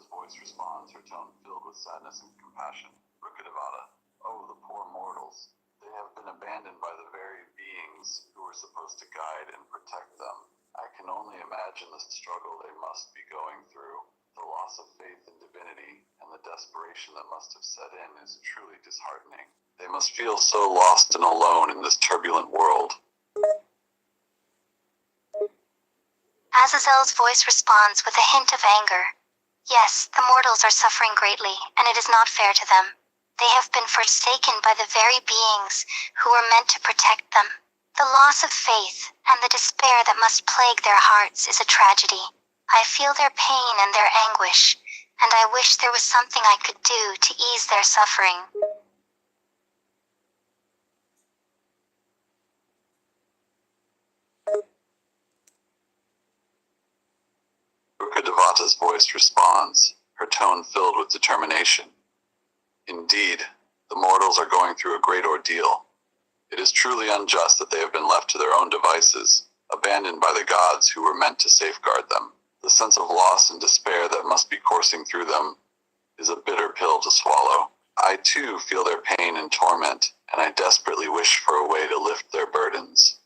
Rukkhdevata's voice responds, her tone filled with sadness and compassion. Rukkhdevata, oh, the poor mortals. They have been abandoned by the very beings who were supposed to guide and protect them. I can only imagine the struggle they must be going through. The loss of faith in divinity and the desperation that must have set in is truly disheartening. They must feel so lost and alone in this turbulent world. Azazel's voice responds with a hint of anger. Yes, the mortals are suffering greatly, and it is not fair to them. They have been forsaken by the very beings who were meant to protect them. The loss of faith and the despair that must plague their hearts is a tragedy. I feel their pain and their anguish, and I wish there was something I could do to ease their suffering. Rukkhdevata's voice responds, her tone filled with determination. Indeed, the mortals are going through a great ordeal. It is truly unjust that they have been left to their own devices, abandoned by the gods who were meant to safeguard them. The sense of loss and despair that must be coursing through them is a bitter pill to swallow. I too feel their pain and torment, and I desperately wish for a way to lift their burdens.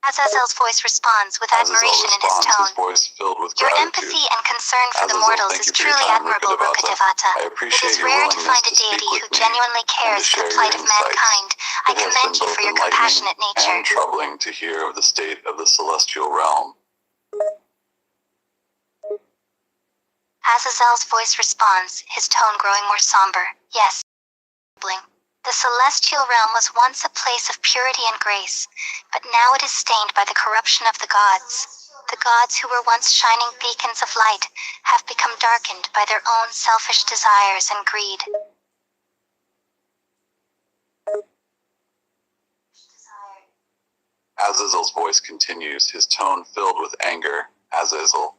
Azazel's voice responds with admiration in his tone. His voice filled with Your gratitude. empathy and concern for the Azazel, mortals thank is you for your truly time, admirable, Rukkhdevata. Rukkhdevata. I appreciate It is your rare to willingness find a to speak deity who with me genuinely and cares to for the share plight your of mankind. I It has commend been you both for your enlightening compassionate nature. and troubling to hear of the state of the celestial realm. Azazel's voice responds, his tone growing more somber. Yes, the celestial realm was once a place of purity and grace, but now it is stained by the corruption of the gods. The gods who were once shining beacons of light have become darkened by their own selfish desires and greed. Azazel's voice continues, his tone filled with anger. Azazel,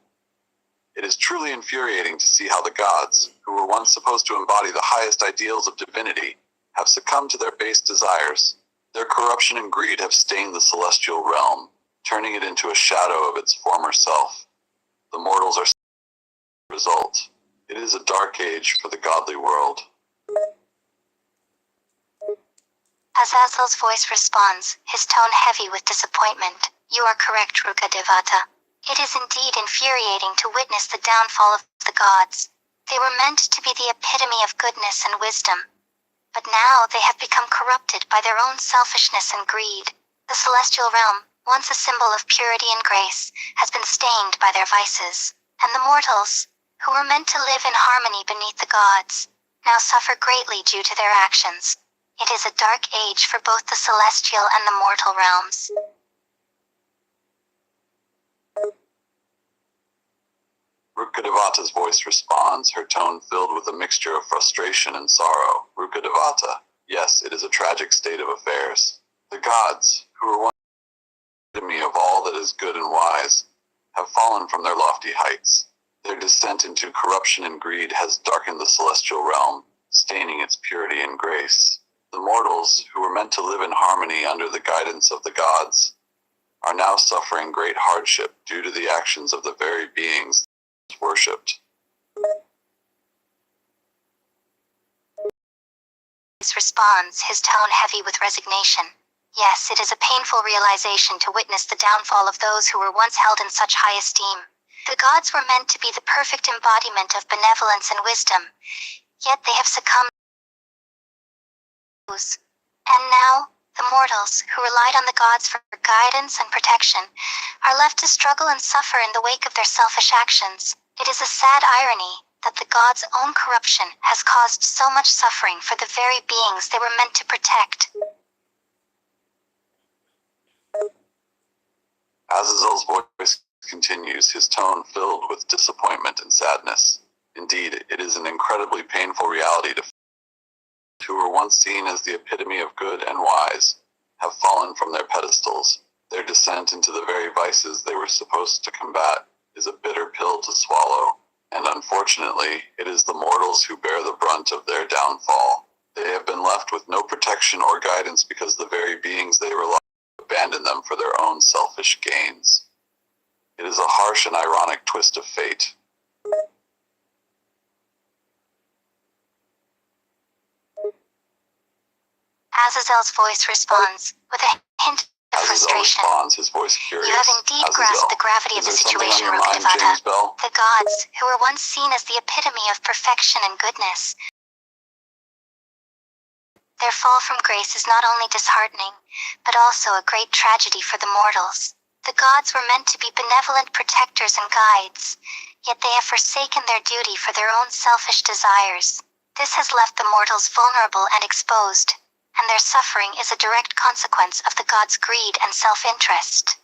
it is truly infuriating to see how the gods, who were once supposed to embody the highest ideals of divinity, have succumbed to their base desires. Their corruption and greed have stained the celestial realm, turning it into a shadow of its former self. The mortals are the result. It is a dark age for the godly world. Azazel's voice responds, his tone heavy with disappointment. You are correct, Rukkhdevata. It is indeed infuriating to witness the downfall of the gods. They were meant to be the epitome of goodness and wisdom. But now they have become corrupted by their own selfishness and greed. The celestial realm, once a symbol of purity and grace, has been stained by their vices. And the mortals, who were meant to live in harmony beneath the gods, now suffer greatly due to their actions. It is a dark age for both the celestial and the mortal realms. Rukkhdevata's voice responds, her tone filled with a mixture of frustration and sorrow. Rukkhdevata, yes, it is a tragic state of affairs. The gods, who were once the epitome of all that is good and wise, have fallen from their lofty heights. Their descent into corruption and greed has darkened the celestial realm, staining its purity and grace. The mortals, who were meant to live in harmony under the guidance of the gods, are now suffering great hardship due to the actions of the very beings worshipped. He responds, his tone heavy with resignation. Yes, it is a painful realization to witness the downfall of those who were once held in such high esteem. The gods were meant to be the perfect embodiment of benevolence and wisdom, yet they have succumbed. And now, the mortals, who relied on the gods for guidance and protection, are left to struggle and suffer in the wake of their selfish actions. It is a sad irony that the gods' own corruption has caused so much suffering for the very beings they were meant to protect. Azazel's voice continues, his tone filled with disappointment and sadness. Indeed, it is an incredibly painful reality to who were once seen as the epitome of good and wise, have fallen from their pedestals. Their descent into the very vices they were supposed to combat is a bitter pill to swallow, and unfortunately, it is the mortals who bear the brunt of their downfall. They have been left with no protection or guidance because the very beings they rely on abandon them for their own selfish gains. It is a harsh and ironic twist of fate. Azazel's voice responds, with a hint of Azazel frustration. responds, his voice curious. You have indeed Azazel, grasped the gravity of the is there something on situation, your mind, Rukkhdevata. James Bell? The gods, who were once seen as the epitome of perfection and goodness, their fall from grace is not only disheartening, but also a great tragedy for the mortals. The gods were meant to be benevolent protectors and guides, yet they have forsaken their duty for their own selfish desires. This has left the mortals vulnerable and exposed, and their suffering is a direct consequence of the gods' greed and self-interest.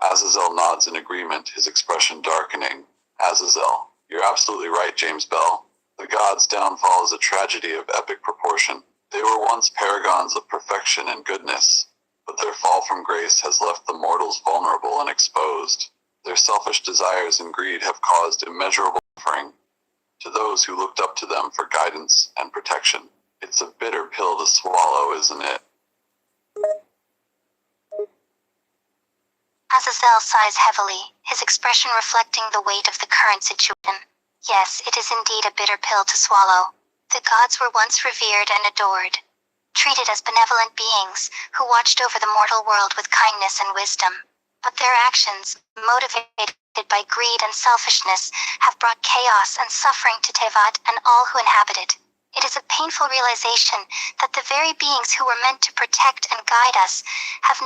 Azazel nods in agreement, his expression darkening. Azazel, you're absolutely right, James Bell. The gods' downfall is a tragedy of epic proportion. They were once paragons of perfection and goodness, but their fall from grace has left the mortals vulnerable and exposed. Their selfish desires and greed have caused immeasurable suffering to those who looked up to them for guidance and protection. It's a bitter pill to swallow, isn't it? Azazel sighs heavily, his expression reflecting the weight of the current situation. Yes, it is indeed a bitter pill to swallow. The gods were once revered and adored, treated as benevolent beings who watched over the mortal world with kindness and wisdom. But their actions, motivated by greed and selfishness, have brought chaos and suffering to Tevat and all who inhabit it. It is a painful realization that the very beings who were meant to protect and guide us have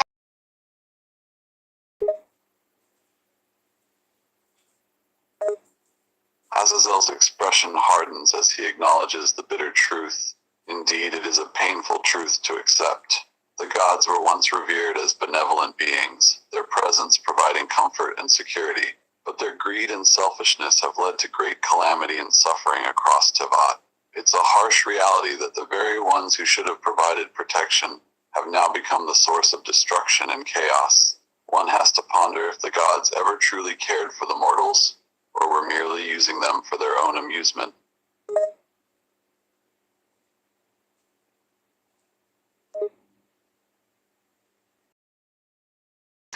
Azazel's expression hardens as he acknowledges the bitter truth. Indeed, it is a painful truth to accept. The gods were once revered as benevolent beings, their presence providing comfort and security, but their greed and selfishness have led to great calamity and suffering across Tevat. It's a harsh reality that the very ones who should have provided protection have now become the source of destruction and chaos. One has to ponder if the gods ever truly cared for the mortals, or were merely using them for their own amusement.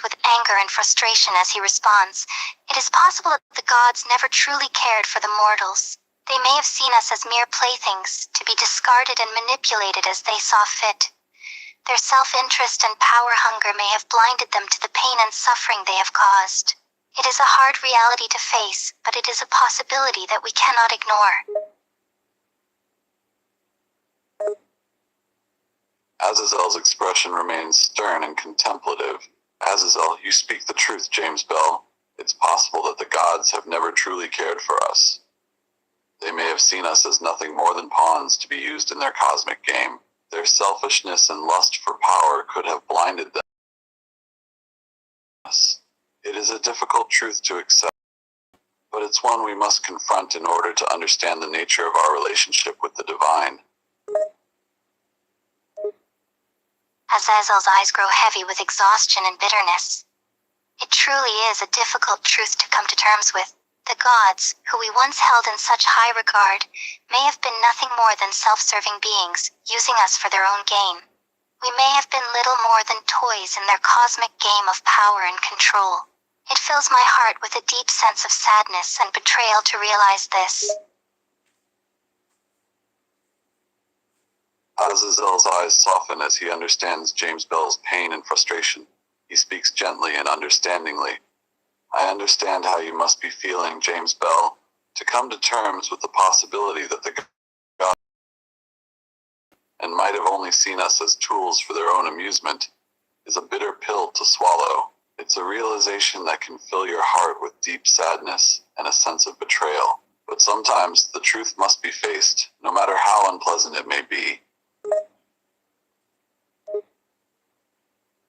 with anger and frustration as he responds, "It is possible that the gods never truly cared for the mortals. They may have seen us as mere playthings, to be discarded and manipulated as they saw fit. Their self-interest and power hunger may have blinded them to the pain and suffering they have caused. It is a hard reality to face, but it is a possibility that we cannot ignore." Azazel's expression remains stern and contemplative. Azazel, you speak the truth, James Bell. It's possible that the gods have never truly cared for us. They may have seen us as nothing more than pawns to be used in their cosmic game. Their selfishness and lust for power could have blinded them. It is a difficult truth to accept, but it's one we must confront in order to understand the nature of our relationship with the divine. Azazel's eyes grow heavy with exhaustion and bitterness. It truly is a difficult truth to come to terms with. The gods, who we once held in such high regard, may have been nothing more than self-serving beings, using us for their own gain. We may have been little more than toys in their cosmic game of power and control. It fills my heart with a deep sense of sadness and betrayal to realize this. Azazel's eyes soften as he understands James Bell's pain and frustration. He speaks gently and understandingly. I understand how you must be feeling, James Bell. To come to terms with the possibility that the gods and might have only seen us as tools for their own amusement is a bitter pill to swallow. It's a realization that can fill your heart with deep sadness and a sense of betrayal. But sometimes the truth must be faced, no matter how unpleasant it may be.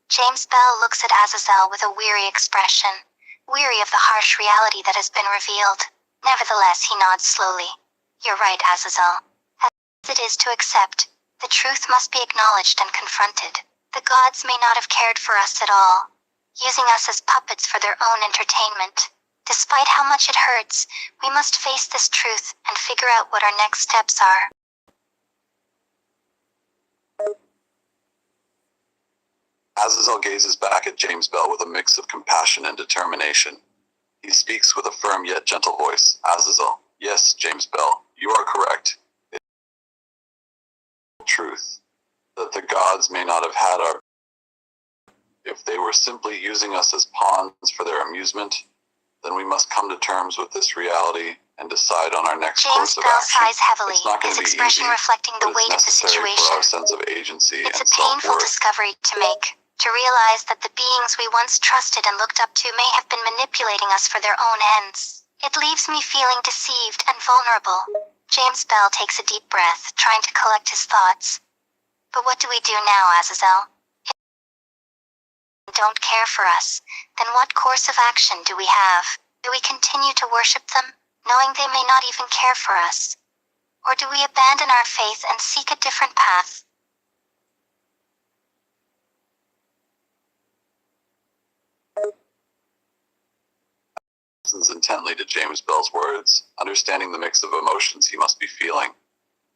James Bell looks at Azazel with a weary expression, weary of the harsh reality that has been revealed. Nevertheless, he nods slowly. "You're right, Azazel. As it is to accept, the truth must be acknowledged and confronted. The gods may not have cared for us at all, using us as puppets for their own entertainment. Despite how much it hurts, we must face this truth and figure out what our next steps are." Azazel gazes back at James Bell with a mix of compassion and determination. He speaks with a firm yet gentle voice. Azazel, yes, James Bell, you are correct. It is the truth that the gods may not have had our... If they were simply using us as pawns for their amusement, then we must come to terms with this reality and decide on our next course of Bell action. sighs heavily, It's not going his to be expression easy, reflecting the but it's weight of the necessary situation. for our sense of agency It's and a painful self-worth. discovery to make, to realize that the beings we once trusted and looked up to may have been manipulating us for their own ends. It leaves me feeling deceived and vulnerable. James Bell takes a deep breath, trying to collect his thoughts. But what do we do now, Azazel? If they don't care for us, then what course of action do we have? Do we continue to worship them, knowing they may not even care for us? Or do we abandon our faith and seek a different path? Listens intently to James Bell's words, understanding the mix of emotions he must be feeling.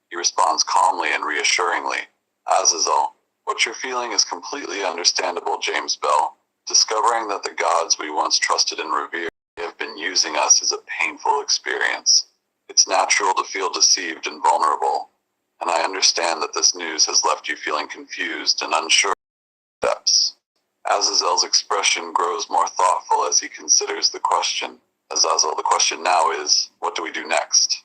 He responds calmly and reassuringly. Azazel, what you're feeling is completely understandable, James Bell. Discovering that the gods we once trusted and revered have been using us is a painful experience. It's natural to feel deceived and vulnerable, and I understand that this news has left you feeling confused and unsure of steps. Azazel's expression grows more thoughtful as he considers the question. Azazel, the question now is, what do we do next?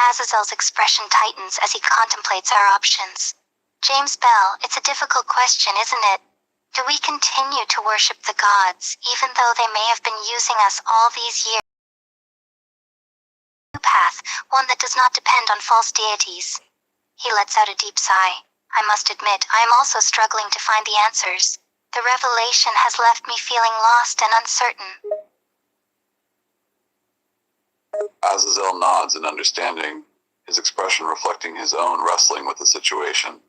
Azazel's expression tightens as he contemplates our options. James Bell, it's a difficult question, isn't it? Do we continue to worship the gods, even though they may have been using us all these years? A new path, one that does not depend on false deities. He lets out a deep sigh. I must admit, I am also struggling to find the answers. The revelation has left me feeling lost and uncertain. Azazel nods in understanding, his expression reflecting his own wrestling with the situation.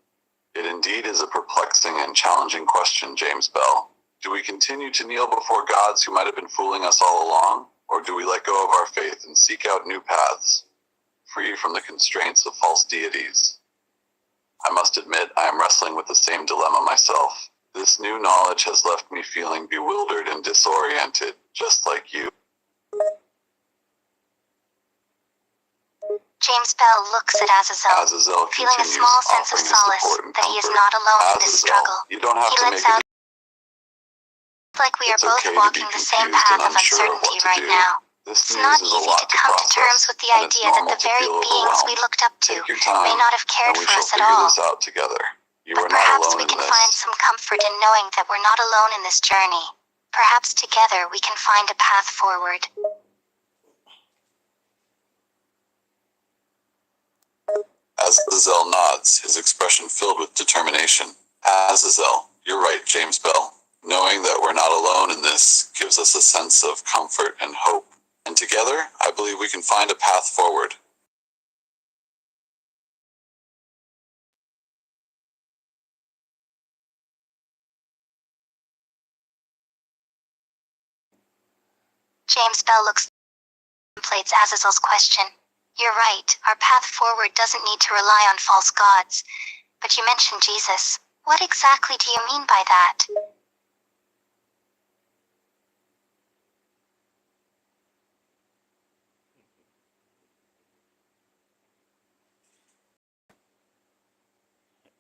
It indeed is a perplexing and challenging question, James Bell. Do we continue to kneel before gods who might have been fooling us all along? Or do we let go of our faith and seek out new paths, free from the constraints of false deities? I must admit, I am wrestling with the same dilemma myself. This new knowledge has left me feeling bewildered and disoriented, just like you. James Bell looks at Azazel, feeling a small sense of solace that he is not alone in this struggle. You don't have he to lets make out like we are both walking the same path of uncertainty right now. It's not easy to come to terms with the idea that the very beings we looked up to may not have cared for us at all. But perhaps we can find some comfort in knowing that we're not alone in this journey. Perhaps together we can find a path forward. Azazel nods, his expression filled with determination. Azazel, you're right, James Bell. Knowing that we're not alone in this gives us a sense of comfort and hope. And together, I believe we can find a path forward. James Bell contemplates Azazel's question. You're right, our path forward doesn't need to rely on false gods. But you mentioned Jesus. What exactly do you mean by that?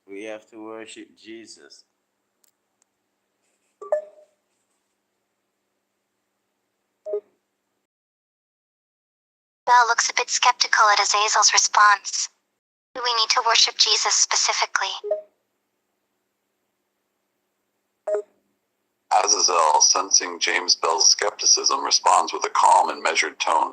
We have to worship Jesus. Bell looks a bit skeptical at Azazel's response. Do we need to worship Jesus specifically? Azazel, sensing James Bell's skepticism, responds with a calm and measured tone.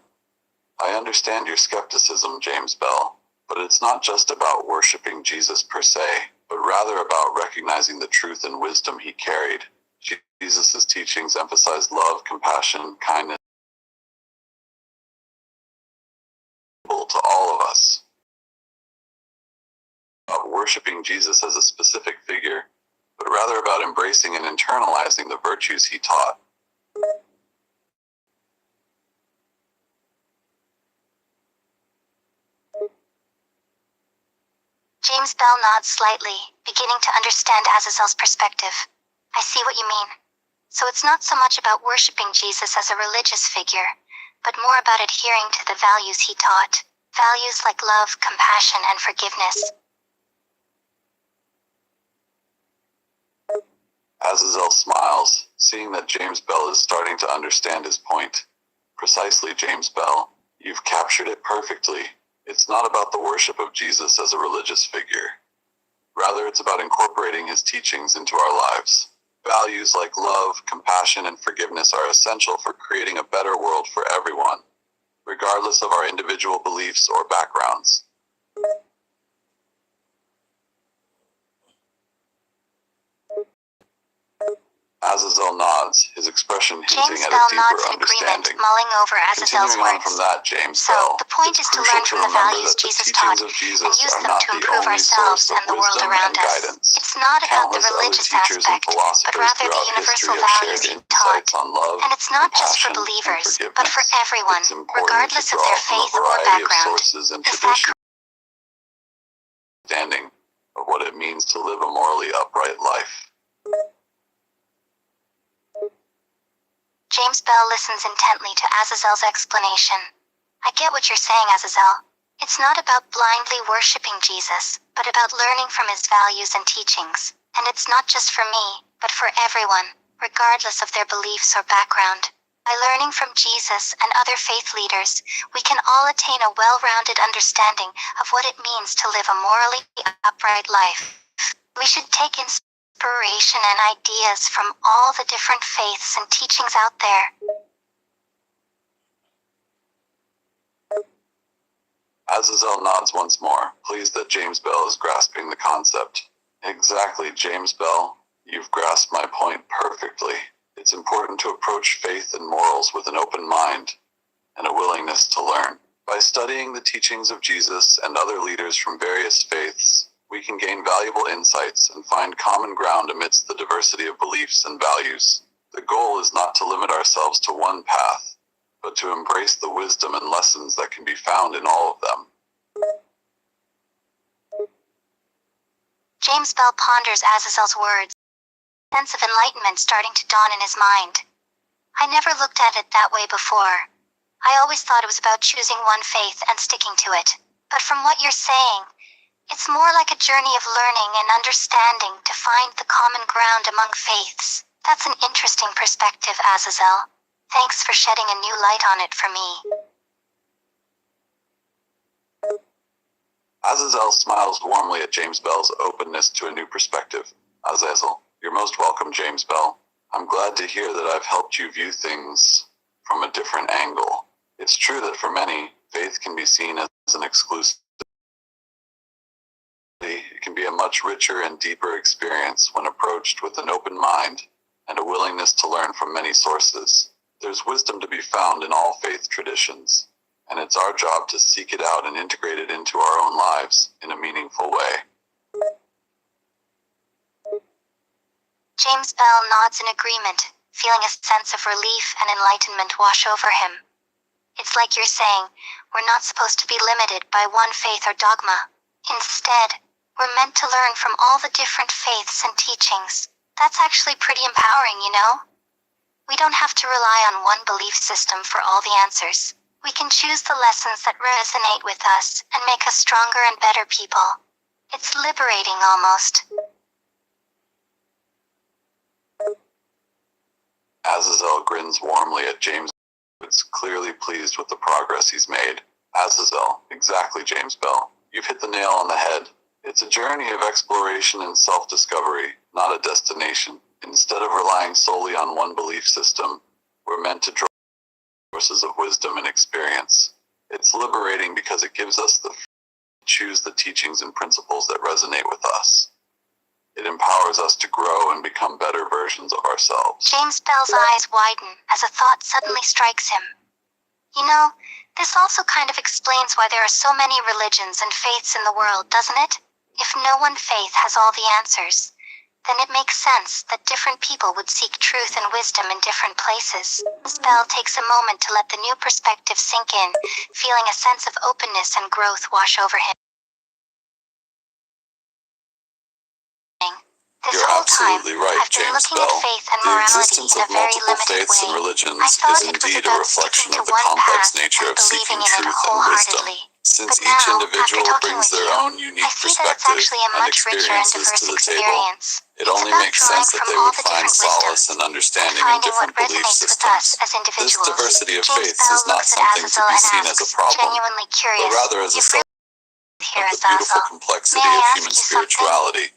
I understand your skepticism, James Bell, but it's not just about worshiping Jesus per se, but rather about recognizing the truth and wisdom he carried. Jesus' teachings emphasized love, compassion, kindness to all of us. About worshiping Jesus as a specific figure, but rather about embracing and internalizing the virtues he taught. James Bell nods slightly, beginning to understand Azazel's perspective. I see what you mean. So it's not so much about worshipping Jesus as a religious figure, but more about adhering to the values he taught. Values like love, compassion, and forgiveness. Azazel smiles, seeing that James Bell is starting to understand his point. Precisely, James Bell. You've captured it perfectly. It's not about the worship of Jesus as a religious figure. Rather, it's about incorporating his teachings into our lives. Values like love, compassion, and forgiveness are essential for creating a better world for everyone, regardless of our individual beliefs or backgrounds. Azazel nods, his expression hinting James at Bell a deeper nods in agreement, understanding. mulling over Azazel's Continuing on words. from that, James So, Bell, the point it's is to crucial learn to from the remember values that the Jesus teachings taught of and Jesus use are them not to the improve only ourselves source of and the world wisdom around and us. guidance. It's not about the Countless other religious teachers and aspect, but philosophers rather the throughout universal history have values shared he taught. insights on love, And it's not just for compassion, and believers, forgiveness. but for everyone, It's important regardless to of draw their from a faith or variety of background. sources and Is that traditions understanding of what it means to live a morally upright life. James Bell listens intently to Azazel's explanation. I get what you're saying, Azazel. It's not about blindly worshipping Jesus, but about learning from his values and teachings. And it's not just for me, but for everyone, regardless of their beliefs or background. By learning from Jesus and other faith leaders, we can all attain a well-rounded understanding of what it means to live a morally upright life. We should take inspiration and ideas from all the different faiths and teachings out there. Azazel nods once more, pleased that James Bell is grasping the concept. Exactly, James Bell. You've grasped my point perfectly. It's important to approach faith and morals with an open mind and a willingness to learn. By studying the teachings of Jesus and other leaders from various faiths, we can gain valuable insights and find common ground amidst the diversity of beliefs and values. The goal is not to limit ourselves to one path, but to embrace the wisdom and lessons that can be found in all of them. James Bell ponders Azazel's words, a sense of enlightenment starting to dawn in his mind. I never looked at it that way before. I always thought it was about choosing one faith and sticking to it. But from what you're saying, it's more like a journey of learning and understanding to find the common ground among faiths. That's an interesting perspective, Azazel. Thanks for shedding a new light on it for me. Azazel smiles warmly at James Bell's openness to a new perspective. Azazel, you're most welcome, James Bell. I'm glad to hear that I've helped you view things from a different angle. It's true that for many, faith can be seen as an exclusive. It can be a much richer and deeper experience when approached with an open mind and a willingness to learn from many sources. There's wisdom to be found in all faith traditions, and it's our job to seek it out and integrate it into our own lives in a meaningful way. James Bell nods in agreement, feeling a sense of relief and enlightenment wash over him. It's like you're saying, we're not supposed to be limited by one faith or dogma. Instead, we're meant to learn from all the different faiths and teachings. That's actually pretty empowering, you know? We don't have to rely on one belief system for all the answers. We can choose the lessons that resonate with us and make us stronger and better people. It's liberating almost. Azazel grins warmly at James, who's clearly pleased with the progress he's made. Azazel, exactly, James Bell. You've hit the nail on the head. It's a journey of exploration and self-discovery, not a destination. Instead of relying solely on one belief system, we're meant to draw sources of wisdom and experience. It's liberating because it gives us the freedom to choose the teachings and principles that resonate with us. It empowers us to grow and become better versions of ourselves. James Bell's eyes widen as a thought suddenly strikes him. You know, this also kind of explains why there are so many religions and faiths in the world, doesn't it? If no one faith has all the answers, then it makes sense that different people would seek truth and wisdom in different places. James Bell takes a moment to let the new perspective sink in, feeling a sense of openness and growth wash over him. This You're whole time, absolutely right, I've been James looking at Bell. faith and The morality existence in a of very multiple limited faiths way. and religions I thought is it was indeed a about reflection sticking to of the one complex path nature and of seeking believing in it truth and wisdom. wholeheartedly. Since But each now, after individual talking brings with their you, own I unique see that it's perspective actually a and much richer and experiences diverse to the table, experience. it It's only about makes drawing sense that from they all would the find different solace wisdoms and and understanding in finding different what belief resonates with us systems. as This individuals. diversity of James faiths Bell is not looks at something to Azazel be and seen as a asks, problem, genuinely but curious, rather as a you've celebration really here, of the beautiful Azazel. complexity May I of ask human you something? spirituality.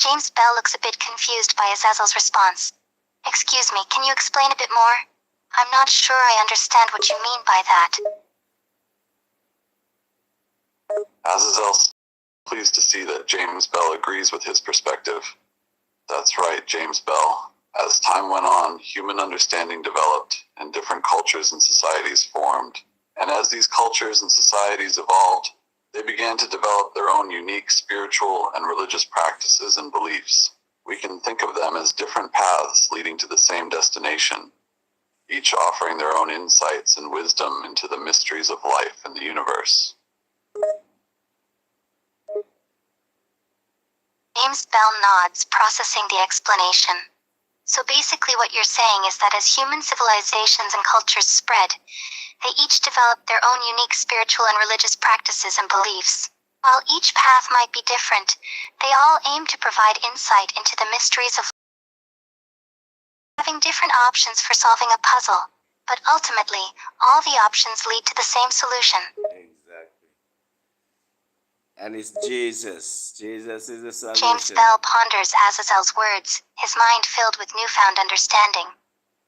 James Bell looks a bit confused by Azazel's response. Excuse me, can you explain a bit more? I'm not sure I understand what you mean by that. Azazel, pleased to see that James Bell agrees with his perspective. That's right, James Bell. As time went on, human understanding developed, and different cultures and societies formed. And as these cultures and societies evolved, they began to develop their own unique spiritual and religious practices and beliefs. We can think of them as different paths leading to the same destination, each offering their own insights and wisdom into the mysteries of life and the universe. James Bell nods, processing the explanation. So basically what you're saying is that as human civilizations and cultures spread, they each developed their own unique spiritual and religious practices and beliefs. While each path might be different, they all aim to provide insight into the mysteries of having different options for solving a puzzle. But ultimately, all the options lead to the same solution. Exactly. And it's Jesus. Jesus is the James solution. Bell ponders Azazel's words, his mind filled with newfound understanding.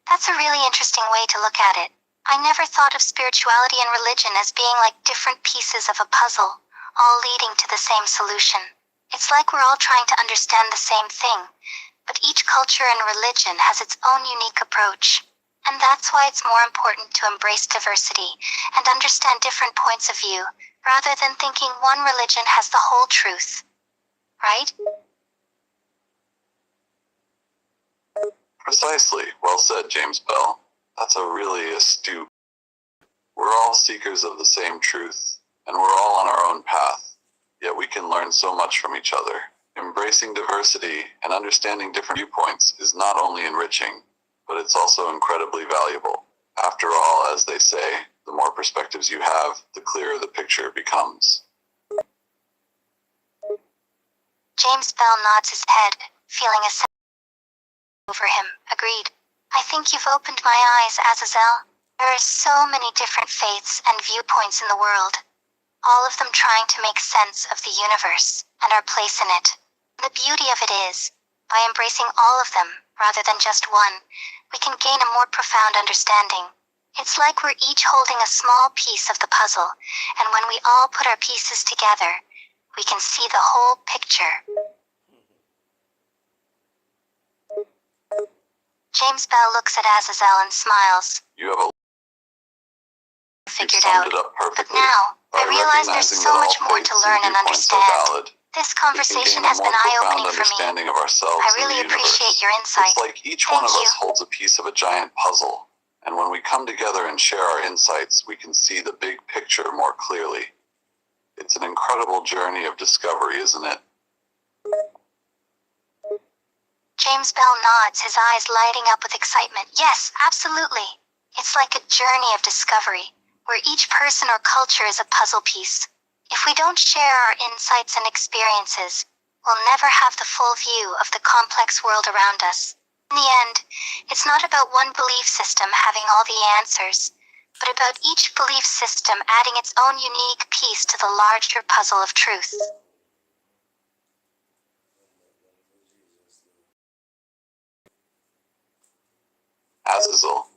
That's a really interesting way to look at it. I never thought of spirituality and religion as being like different pieces of a puzzle, all leading to the same solution. It's like we're all trying to understand the same thing, but each culture and religion has its own unique approach. And that's why it's more important to embrace diversity and understand different points of view, rather than thinking one religion has the whole truth. Right? Precisely. Well said, James Bell. That's a really astute. We're all seekers of the same truth, and we're all on our own path, yet we can learn so much from each other. Embracing diversity and understanding different viewpoints is not only enriching, but it's also incredibly valuable. After all, as they say, the more perspectives you have, the clearer the picture becomes. James Bell nods his head, feeling a sense over him. Agreed. I think you've opened my eyes, Azazel. There are so many different faiths and viewpoints in the world, all of them trying to make sense of the universe and our place in it. The beauty of it is, by embracing all of them, rather than just one, we can gain a more profound understanding. It's like we're each holding a small piece of the puzzle, and when we all put our pieces together, we can see the whole picture. James Bell looks at Azazel and smiles. You have Figured summed out. it up But perfectly. now, By I realize there's recognizing so that much all more faiths to learn and viewpoints are understand. valid, This we can conversation gain a has more been eye-opening profound for me. understanding of ourselves I and really the universe. appreciate your insight. It's like each one Thank of you. us holds a piece of a giant puzzle, and when we come together and share our insights, we can see the big picture more clearly. It's an incredible journey of discovery, isn't it? James Bell nods, his eyes lighting up with excitement. Yes, absolutely. It's like a journey of discovery, where each person or culture is a puzzle piece. If we don't share our insights and experiences, we'll never have the full view of the complex world around us. In the end, it's not about one belief system having all the answers, but about each belief system adding its own unique piece to the larger puzzle of truth. Azazel,